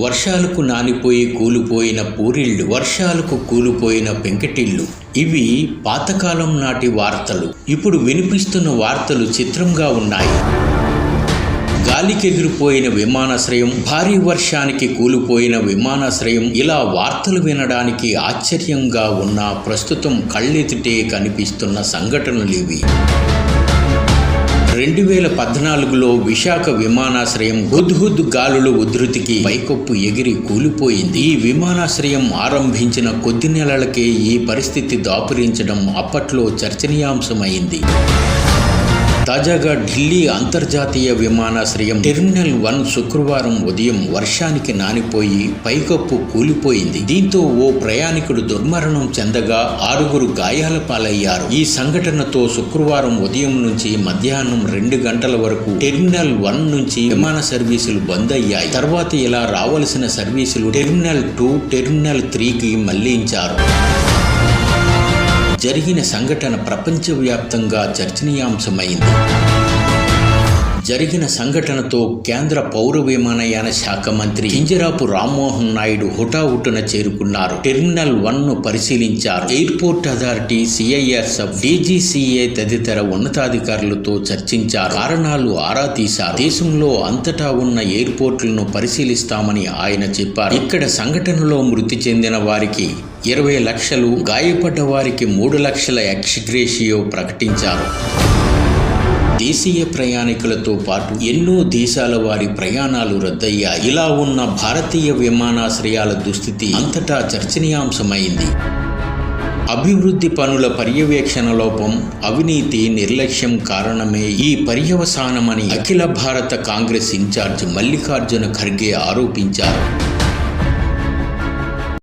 వర్షాలకు నానిపోయి కూలిపోయిన పూరిళ్లు, వర్షాలకు కూలిపోయిన పెంకుటిళ్లు. ఇవి పాతకాలం నాటి వార్తలు. ఇప్పుడు వినిపిస్తున్న వార్తలు చిత్రంగా ఉన్నాయి. గాలికెగిరిపోయిన విమానాశ్రయం, భారీ వర్షానికి కూలిపోయిన విమానాశ్రయం. ఇలా వార్తలు వినడానికి ఆశ్చర్యంగా ఉన్న ప్రస్తుతం కళ్ళెదుటే కనిపిస్తున్న సంఘటనలివి. 2014లో విశాఖ విమానాశ్రయం హుద్హుద్ గాలుల ఉధృతికి పైకప్పు ఎగిరి కూలిపోయింది. ఈ విమానాశ్రయం ఆరంభించిన కొద్ది నెలలకే ఈ పరిస్థితి దాపురించడం అప్పట్లో చర్చనీయాంశమైంది. తాజాగా ఢిల్లీ అంతర్జాతీయ విమానాశ్రయం టెర్మినల్ 1 శుక్రవారం ఉదయం వర్షానికి నానిపోయి పైకప్పు కూలిపోయింది. దీంతో ఓ ప్రయాణికుడు దుర్మరణం చెందగా 6 గాయాల పాలయ్యారు. ఈ సంఘటనతో శుక్రవారం ఉదయం నుంచి మధ్యాహ్నం 2 గంటల వరకు టెర్మినల్ 1 నుంచి విమాన సర్వీసులు బంద్ అయ్యాయి. తర్వాత ఇలా రావాల్సిన సర్వీసులు టెర్మినల్ 2, టెర్మినల్ 3కి మళ్లించారు. జరిగిన సంఘటన ప్రపంచవ్యాప్తంగా చర్చనీయాంశమైంది. జరిగిన సంఘటనతో కేంద్ర పౌర విమానయాన శాఖ మంత్రి కింజరాపు రామ్మోహన్ నాయుడు హుటాహుటిన చేరుకున్నారు. టెర్మినల్ 1ను పరిశీలించారు. ఎయిర్పోర్ట్ అథారిటీ, CISF, DGCA తదితర ఉన్నతాధికారులతో చర్చించారు. కారణాలు ఆరా తీశారు. దేశంలో అంతటా ఉన్న ఎయిర్పోర్టులను పరిశీలిస్తామని ఆయన చెప్పారు. ఇక్కడ సంఘటనలో మృతి చెందిన వారికి 20 లక్షలు, గాయపడ్డ వారికి 3 లక్షల ఎక్స్గ్రేషియో ప్రకటించారు. దేశీయ ప్రయాణికులతో పాటు ఎన్నో దేశాల వారి ప్రయాణాలు రద్దయ్యాయి. ఇలా ఉన్న భారతీయ విమానాశ్రయాల దుస్థితి అంతటా చర్చనీయాంశమైంది. అభివృద్ధి పనుల పర్యవేక్షణ లోపం, అవినీతి, నిర్లక్ష్యం కారణమే ఈ పర్యవసానమని అఖిల భారత కాంగ్రెస్ ఇన్ఛార్జ్ మల్లికార్జున ఖర్గే ఆరోపించారు.